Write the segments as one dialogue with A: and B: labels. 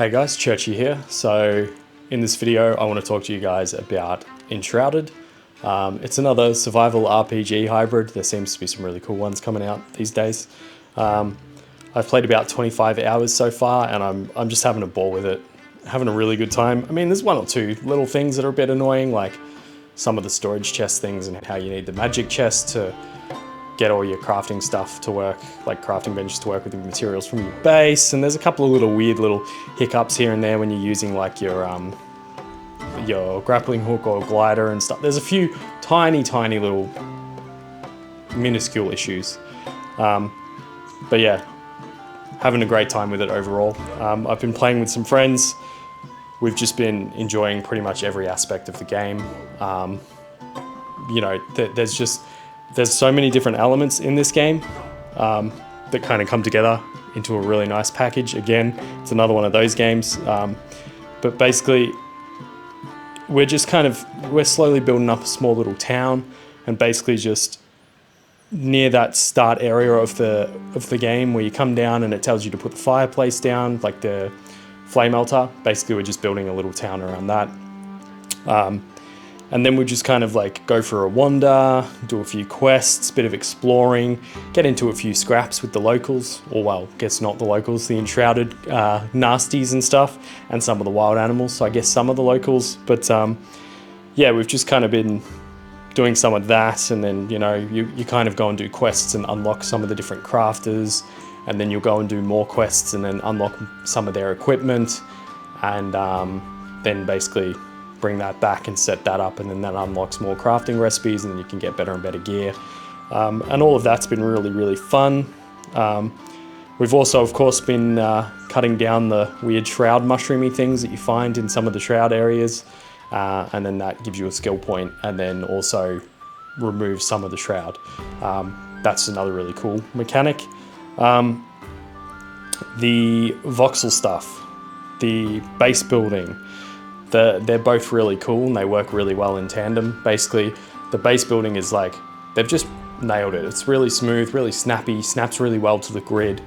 A: Hey guys, Churchy here. So in this video I want to talk to you guys about Enshrouded. It's another survival RPG hybrid. There seems to be some really cool ones coming out these days. I've played about 25 hours so far and I'm just having a ball with it. Having a really good time. I mean, there's one or two little things that are a bit annoying, like some of the storage chest things and how you need the magic chest to get all your crafting stuff to work, like crafting benches to work with the materials from your base. And there's a couple of weird little hiccups here and there when you're using like your grappling hook or glider and stuff. There's a few tiny little minuscule issues. But yeah, having a great time with it overall. I've been playing with some friends. We've just been enjoying pretty much every aspect of the game. You know, there's so many different elements in this game that kind of come together into a really nice package. Again, it's another one of those games. But basically, we're slowly building up a small little town, and basically just near that start area of the game where you come down and it tells you to put the fireplace down, like the flame altar. Basically, we're just building a little town around that. And then we just kind of like go for a wander, do a few quests, bit of exploring, get into a few scraps with the locals, or well, guess not the locals, the Enshrouded nasties and stuff, and some of the wild animals, so I guess some of the locals. But yeah, we've just kind of been doing some of that, and then, you know, you kind of go and do quests and unlock some of the different crafters, and then you'll go and do more quests and then unlock some of their equipment, and then basically bring that back and set that up, and then that unlocks more crafting recipes, and then you can get better and better gear. And all of that's been really fun. We've also, of course, been cutting down the weird shroud mushroomy things that you find in some of the shroud areas, and then that gives you a skill point, and then also removes some of the shroud. That's another really cool mechanic. The voxel stuff, the base building, they're both really cool and they work really well in tandem. Basically, the base building is like, they've just nailed it. It's really smooth, really snappy, snaps really well to the grid.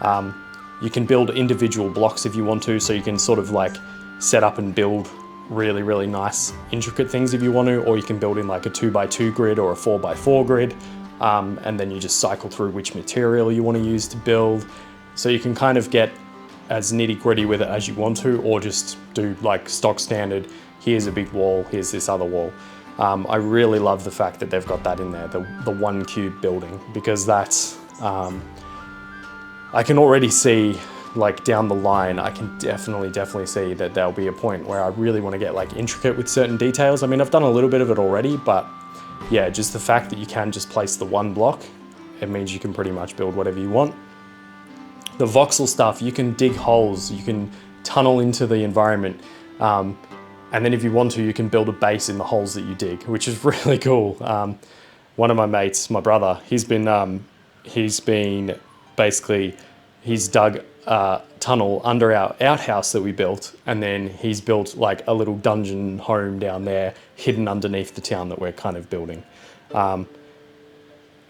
A: You can build individual blocks if you want to, so you can sort of like set up and build really nice, intricate things if you want to, or you can build in like a 2x2 grid or a 4x4 grid, and then you just cycle through which material you want to use to build. So you can kind of get as nitty gritty with it as you want to, or just do like stock standard, here's a big wall, here's this other wall. I really love the fact that they've got that in there, the one cube building, because that's, I can already see like down the line, I can definitely see that there'll be a point where I really want to get like intricate with certain details. I mean, I've done a little bit of it already, but yeah, just the fact that you can just place the one block, it means you can pretty much build whatever you want. The voxel stuff, you can dig holes, you can tunnel into the environment, and then if you want to, you can build a base in the holes that you dig, which is really cool. One of my mates, my brother, he's dug a tunnel under our outhouse that we built, and then he's built like a little dungeon home down there, hidden underneath the town that we're kind of building.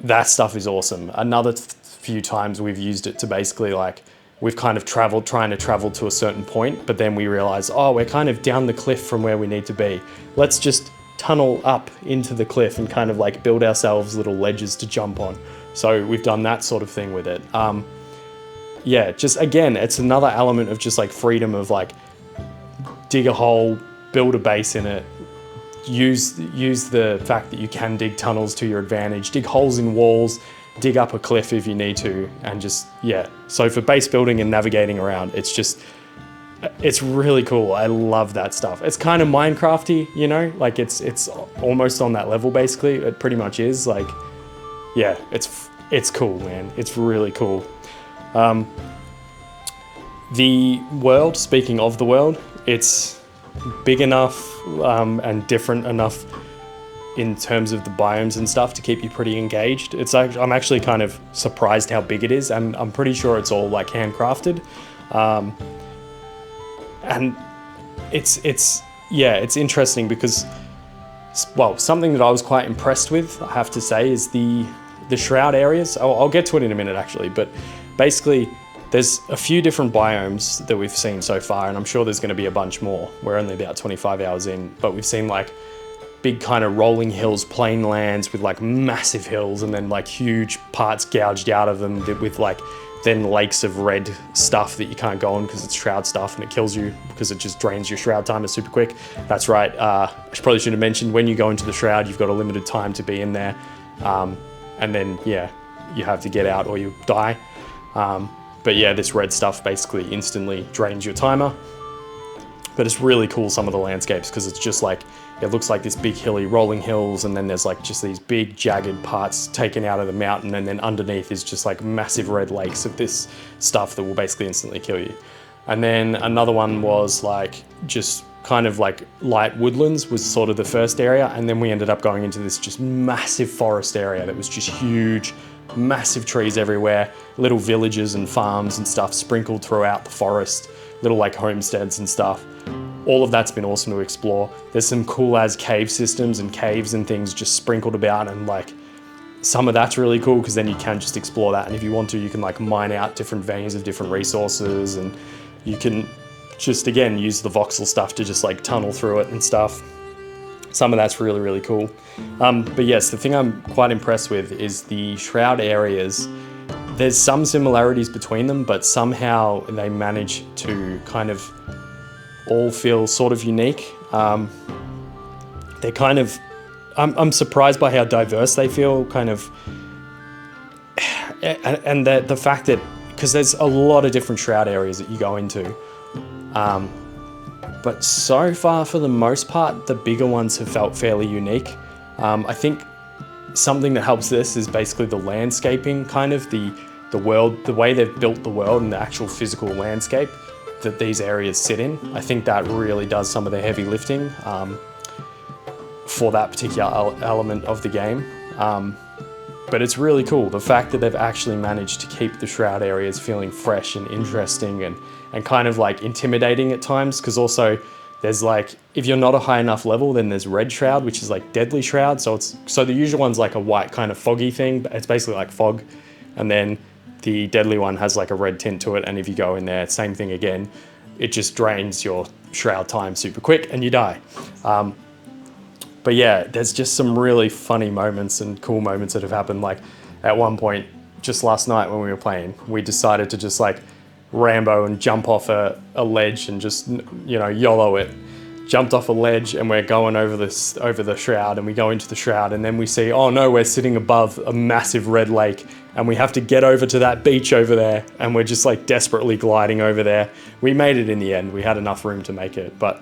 A: That stuff is awesome. Another few times we've used it to basically like, we've kind of trying to travel to a certain point, but then we realize, oh, we're kind of down the cliff from where we need to be. Let's just tunnel up into the cliff and kind of like build ourselves little ledges to jump on. So we've done that sort of thing with it. Yeah, just again, it's another element of just like freedom of like, dig a hole, build a base in it, use the fact that you can dig tunnels to your advantage, dig holes in walls, dig up a cliff if you need to, and just, yeah. So for base building and navigating around, it's really cool. I love that stuff. It's kind of Minecrafty, you know, like it's almost on that level basically. It pretty much is like, yeah, it's cool, man. It's really cool. The world, speaking of the world, it's big enough and different enough in terms of the biomes and stuff to keep you pretty engaged. It's like, I'm actually kind of surprised how big it is, and I'm pretty sure it's all like handcrafted. And it's interesting because, well, something that I was quite impressed with, I have to say, is the shroud areas. I'll get to it in a minute actually, but basically there's a few different biomes that we've seen so far, and I'm sure there's going to be a bunch more. We're only about 25 hours in, but we've seen like big kind of rolling hills, plain lands with like massive hills, and then like huge parts gouged out of them with like then lakes of red stuff that you can't go on because it's shroud stuff and it kills you because it just drains your shroud timer super quick. That's right. I probably should have mentioned, when you go into the shroud, you've got a limited time to be in there. And then, yeah, you have to get out or you die. But yeah, this red stuff basically instantly drains your timer. But it's really cool, some of the landscapes, because it's just like, it looks like this big hilly rolling hills, and then there's like just these big jagged parts taken out of the mountain, and then underneath is just like massive red lakes of this stuff that will basically instantly kill you. And then another one was like just kind of like light woodlands was sort of the first area, and then we ended up going into this just massive forest area that was just huge, massive trees everywhere, little villages and farms and stuff sprinkled throughout the forest, little like homesteads and stuff. All of that's been awesome to explore. There's some cool as cave systems and caves and things just sprinkled about, and like some of that's really cool because then you can just explore that, and if you want to, you can like mine out different veins of different resources, and you can just again use the voxel stuff to just like tunnel through it and stuff. Some of that's really, really cool. But yes, the thing I'm quite impressed with is the shroud areas. There's some similarities between them, but somehow they manage to kind of all feel sort of unique. They're kind of, I'm surprised by how diverse they feel, kind of, and the fact that, because there's a lot of different shroud areas that you go into, but so far, for the most part, the bigger ones have felt fairly unique. I think something that helps this is basically the landscaping, kind of the world, the way they've built the world and the actual physical landscape that these areas sit in. I think that really does some of the heavy lifting for that particular element of the game. But it's really cool, the fact that they've actually managed to keep the shroud areas feeling fresh and interesting and kind of like intimidating at times, because also there's like, if you're not a high enough level, then there's red shroud, which is like deadly shroud. So the usual one's like a white kind of foggy thing, but it's basically like fog. And then the deadly one has like a red tint to it, and if you go in there, same thing again, it just drains your shroud time super quick and you die. But yeah, there's just some really funny moments and cool moments that have happened. Like at one point, just last night when we were playing, we decided to just like Rambo and jump off a ledge and just, you know, YOLO it. Jumped off a ledge and we're going over the shroud, and we go into the shroud, and then we see, oh no, we're sitting above a massive red lake and we have to get over to that beach over there, and we're just like desperately gliding over there. We made it in the end. We had enough room to make it. But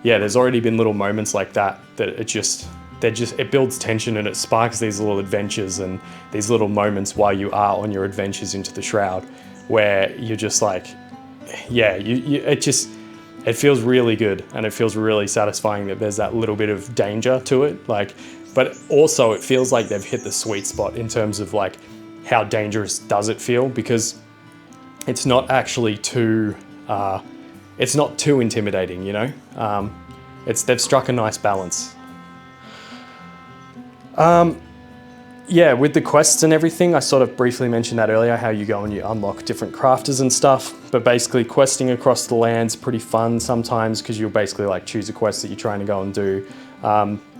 A: yeah, there's already been little moments like that it builds tension, and it sparks these little adventures and these little moments while you are on your adventures into the shroud, where you're just like, yeah, it feels really good, and it feels really satisfying that there's that little bit of danger to it. Like, but also it feels like they've hit the sweet spot in terms of like how dangerous does it feel, because it's not actually too, it's not too intimidating, you know? They've struck a nice balance. Yeah, with the quests and everything, I sort of briefly mentioned that earlier, how you go and you unlock different crafters and stuff, but basically questing across the land's pretty fun sometimes, because you'll basically like choose a quest that you're trying to go and do,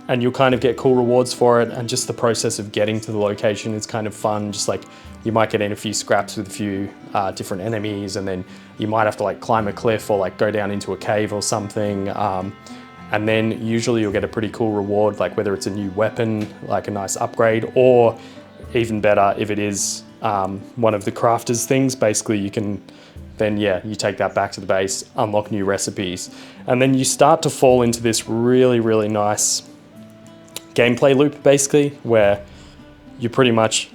A: and you'll kind of get cool rewards for it, and just the process of getting to the location is kind of fun. Just like you might get in a few scraps with a few different enemies, and then you might have to like climb a cliff or like go down into a cave or something. And then usually you'll get a pretty cool reward, like whether it's a new weapon, like a nice upgrade, or even better, if it is one of the crafters things, basically you can then, yeah, you take that back to the base, unlock new recipes. And then you start to fall into this really, really nice gameplay loop, basically, where you're pretty much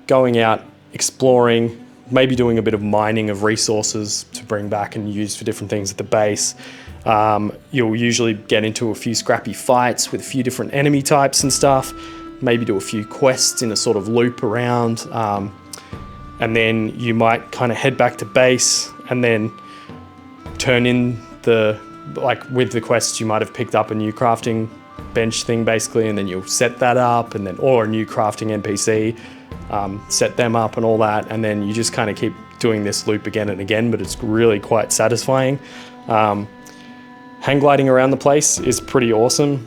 A: going out, exploring, maybe doing a bit of mining of resources to bring back and use for different things at the base. You'll usually get into a few scrappy fights with a few different enemy types and stuff, maybe do a few quests in a sort of loop around, and then you might kind of head back to base and then turn in with the quests you might have picked up a new crafting bench thing basically, and then you'll set that up, and then, or a new crafting NPC, set them up and all that, and then you just kind of keep doing this loop again and again, but it's really quite satisfying. Hang gliding around the place is pretty awesome.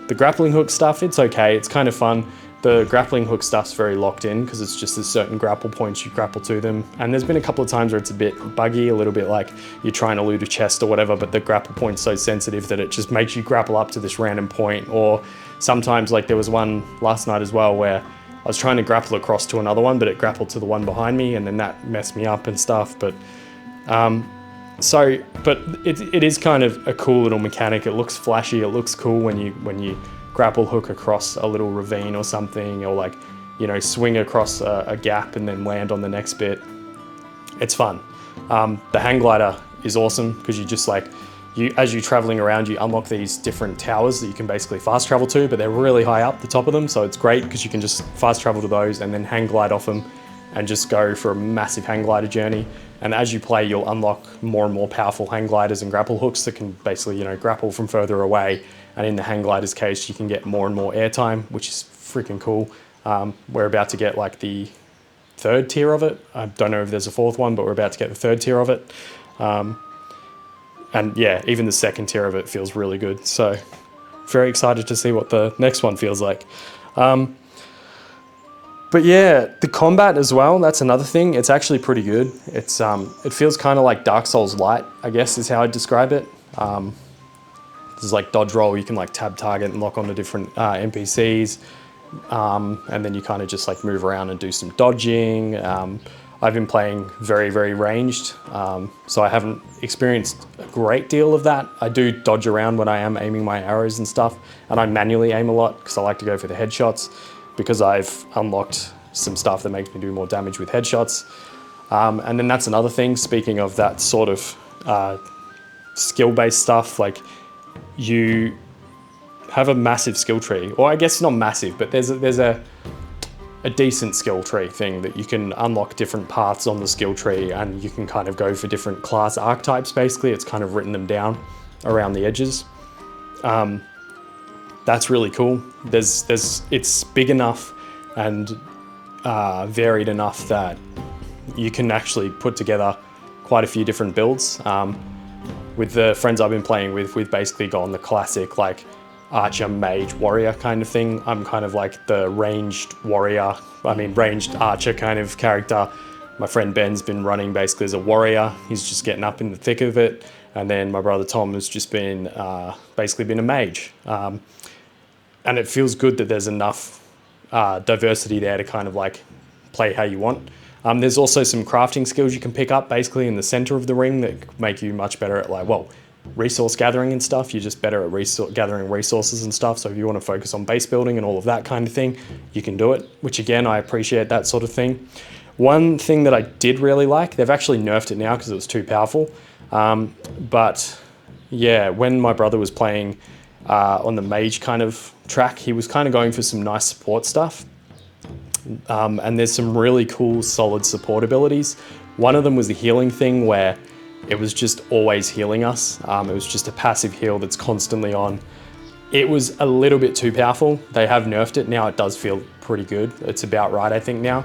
A: The grappling hook stuff, it's okay, it's kind of fun. The grappling hook stuff's very locked in because it's just a certain grapple points you grapple to them. And there's been a couple of times where it's a bit buggy, a little bit like you're trying to loot a chest or whatever, but the grapple point's so sensitive that it just makes you grapple up to this random point. Or sometimes, like there was one last night as well where I was trying to grapple across to another one, but it grappled to the one behind me, and then that messed me up and stuff. But it is kind of a cool little mechanic. It looks flashy, it looks cool when you grapple hook across a little ravine or something, or like, you know, swing across a gap and then land on the next bit. It's fun. The hang glider is awesome because you just like, as you're traveling around, you unlock these different towers that you can basically fast travel to, but they're really high up the top of them. So it's great because you can just fast travel to those and then hang glide off them and just go for a massive hang glider journey. And as you play, you'll unlock more and more powerful hang gliders and grapple hooks that can basically, you know, grapple from further away. And in the hang glider's case, you can get more and more airtime, which is freaking cool. We're about to get like the 3rd tier of it. I don't know if there's a 4th one, but we're about to get the 3rd tier of it. And yeah, even the 2nd tier of it feels really good. So very excited to see what the next one feels like. But yeah, the combat as well, that's another thing. It's actually pretty good. It's it feels kind of like Dark Souls Lite, I guess is how I'd describe it. There's like dodge roll, you can like tab target and lock onto different NPCs. And then you kind of just like move around and do some dodging. I've been playing very, very ranged, so I haven't experienced a great deal of that. I do dodge around when I am aiming my arrows and stuff, and I manually aim a lot because I like to go for the headshots, because I've unlocked some stuff that makes me do more damage with headshots. And then that's another thing, speaking of that sort of skill-based stuff, like you have a massive skill tree, or I guess not massive, but there's a decent skill tree thing that you can unlock different paths on the skill tree, and you can kind of go for different class archetypes. Basically, it's kind of written them down around the edges. That's really cool. It's big enough and varied enough that you can actually put together quite a few different builds. With the friends I've been playing with, we've basically gone the classic like archer, mage, warrior kind of thing. I'm kind of like the ranged archer kind of character. My friend Ben's been running basically as a warrior. He's just getting up in the thick of it. And then my brother Tom has just been basically been a mage. And it feels good that there's enough diversity there to kind of like play how you want. There's also some crafting skills you can pick up basically in the center of the ring that make you much better at like, well, resource gathering and stuff. You're just better at gathering resources and stuff. So if you want to focus on base building and all of that kind of thing, you can do it, which again, I appreciate that sort of thing. One thing that I did really like, they've actually nerfed it now because it was too powerful. But yeah, when my brother was playing on the mage kind of track, he was kind of going for some nice support stuff. And there's some really cool, solid support abilities. One of them was the healing thing where it was just always healing us. It was just a passive heal that's constantly on. It was a little bit too powerful. They have nerfed it. Now it does feel pretty good. It's about right, I think, now.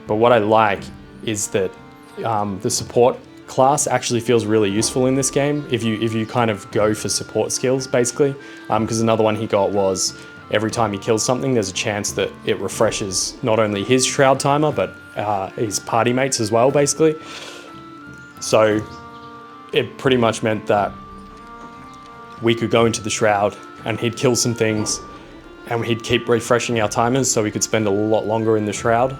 A: But what I like is that the support class actually feels really useful in this game if you kind of go for support skills, basically. Because another one he got was every time he kills something, there's a chance that it refreshes not only his shroud timer, but his party mates as well, basically. So it pretty much meant that we could go into the shroud and he'd kill some things and he'd keep refreshing our timers so we could spend a lot longer in the shroud.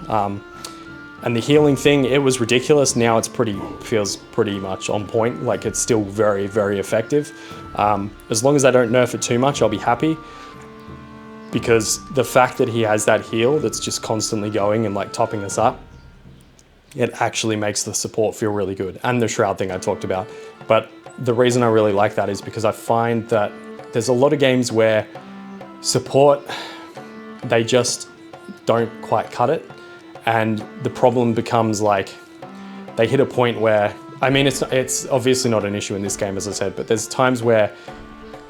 A: And the healing thing, it was ridiculous. Now feels pretty much on point. Like it's still very, very effective. As long as they don't nerf it too much, I'll be happy. Because the fact that he has that heal that's just constantly going and like topping us up, it actually makes the support feel really good. And the shroud thing I talked about. But the reason I really like that is because I find that there's a lot of games where support, they just don't quite cut it. And the problem becomes like, they hit a point where, I mean, it's obviously not an issue in this game, as I said, but there's times where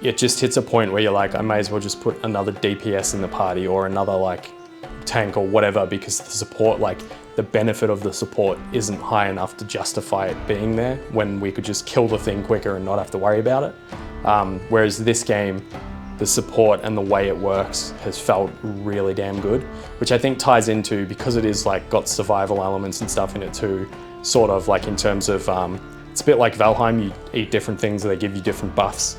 A: it just hits a point where you're like, I may as well just put another DPS in the party or another like tank or whatever, because the support, like the benefit of the support isn't high enough to justify it being there when we could just kill the thing quicker and not have to worry about it. Whereas this game, the support and the way it works has felt really damn good, which I think ties into, because it is like got survival elements and stuff in it too, sort of like in terms of, it's a bit like Valheim, you eat different things, they give you different buffs,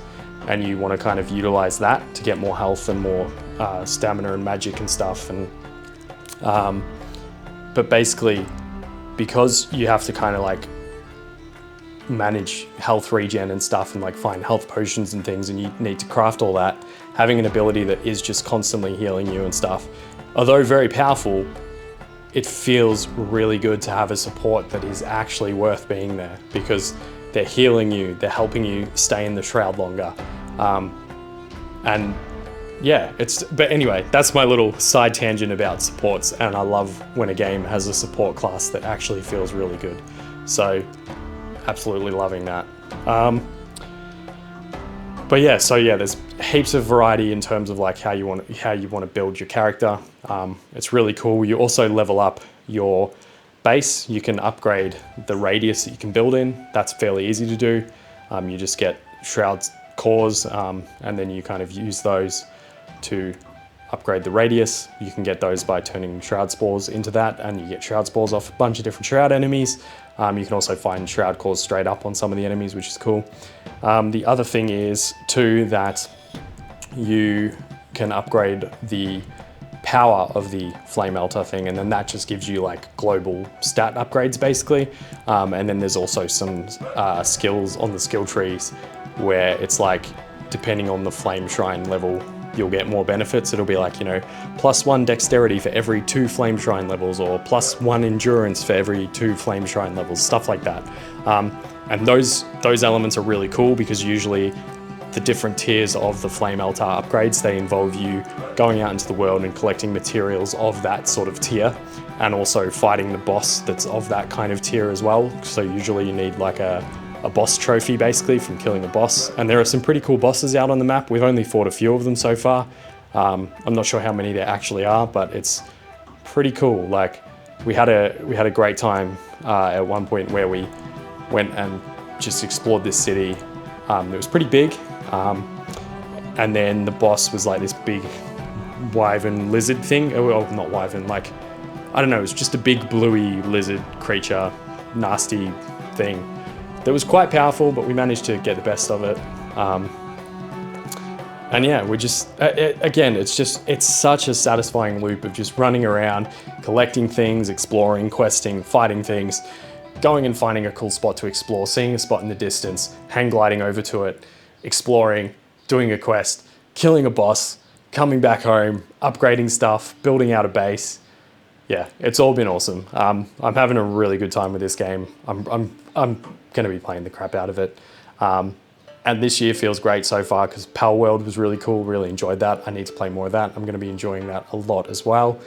A: and you want to kind of utilize that to get more health and more stamina and magic and stuff. And but basically, because you have to kind of like manage health regen and stuff and like find health potions and things, and you need to craft all that, having an ability that is just constantly healing you and stuff, although very powerful, it feels really good to have a support that is actually worth being there, because they're healing you, they're helping you stay in the shroud longer. And yeah, but anyway, that's my little side tangent about supports, and I love when a game has a support class that actually feels really good. So absolutely loving that. But yeah, so yeah, there's heaps of variety in terms of like how you want to build your character. It's really cool. You also level up your base. You can upgrade the radius that you can build in. That's fairly easy to do. You just get shroud cores, and then you kind of use those to upgrade the radius. You can get those by turning shroud spores into that, and you get shroud spores off a bunch of different shroud enemies. You can also find shroud cores straight up on some of the enemies, which is cool. The other thing is too that you can upgrade the power of the flame melter thing, and then that just gives you like global stat upgrades basically. And then there's also some skills on the skill trees where it's like, depending on the flame shrine level, you'll get more benefits. It'll be like, you know, +1 dexterity for every 2 flame shrine levels, or +1 endurance for every 2 flame shrine levels, stuff like that. And those elements are really cool, because usually the different tiers of the flame altar upgrades, they involve you going out into the world and collecting materials of that sort of tier, and also fighting the boss that's of that kind of tier as well. So usually you need like a boss trophy basically from killing a boss, and there are some pretty cool bosses out on the map. We've only fought a few of them so far. I'm not sure how many there actually are, but it's pretty cool. Like we had a great time at one point where we went and just explored this city. It was pretty big, and then the boss was like this big wyvern lizard thing. Well, not wyvern, like, I don't know, it was just a big bluey lizard creature, nasty thing. That was quite powerful, but we managed to get the best of it. And yeah, we're just, again, it's such a satisfying loop of just running around, collecting things, exploring, questing, fighting things, going and finding a cool spot to explore, seeing a spot in the distance, hang gliding over to it, exploring, doing a quest, killing a boss, coming back home, upgrading stuff, building out a base. Yeah, it's all been awesome. I'm having a really good time with this game. I'm going to be playing the crap out of it. And this year feels great so far, because Pal World was really cool, really enjoyed that. I need to play more of that. I'm going to be enjoying that a lot as well.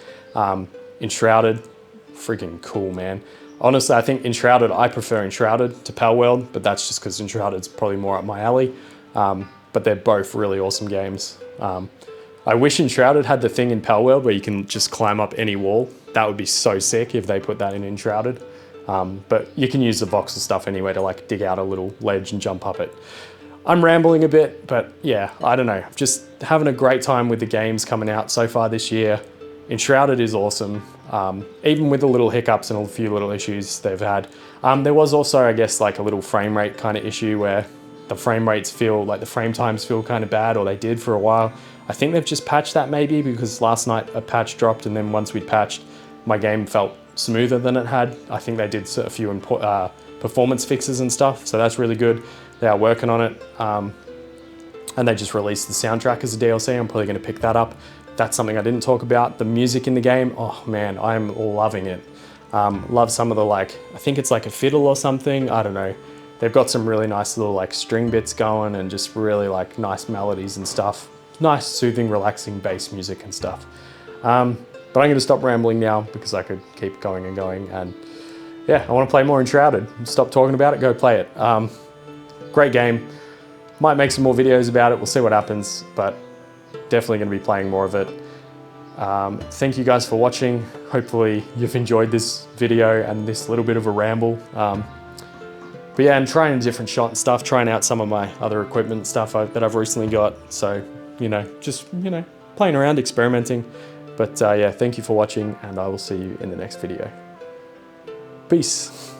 A: Enshrouded, freaking cool, man. Honestly, I think I prefer Enshrouded to Pal World, but that's just because Enshrouded's probably more up my alley. But they're both really awesome games. I wish Enshrouded had the thing in Pal World where you can just climb up any wall. That would be so sick if they put that in Enshrouded. But you can use the voxel stuff anyway to like dig out a little ledge and jump up it. I'm rambling a bit, but yeah, I don't know. Just having a great time with the games coming out so far this year. Enshrouded is awesome, even with the little hiccups and a few little issues they've had. There was also, I guess, like a little frame rate kind of issue where the frame rates feel like the frame times feel kind of bad, or they did for a while. I think they've just patched that maybe, because last night a patch dropped, and then once we'd patched, my game felt smoother than it had. I think they did a few performance fixes and stuff, so that's really good. They are working on it, and they just released the soundtrack as a DLC. I'm probably going to pick that up. That's something I didn't talk about. The music in the game, oh man, I'm loving it. Love some of the, like, I think it's like a fiddle or something, I don't know. They've got some really nice little like string bits going, and just really like nice melodies and stuff. Nice, soothing, relaxing bass music and stuff. But I'm going to stop rambling now, because I could keep going and going. And yeah, I want to play more Enshrouded. Stop talking about it, go play it. Great game. Might make some more videos about it. We'll see what happens, but definitely going to be playing more of it. Thank you guys for watching. Hopefully you've enjoyed this video and this little bit of a ramble. But yeah, I'm trying a different shot and stuff, trying out some of my other equipment stuff that I've recently got. So, just, playing around, experimenting. But yeah, thank you for watching, and I will see you in the next video. Peace.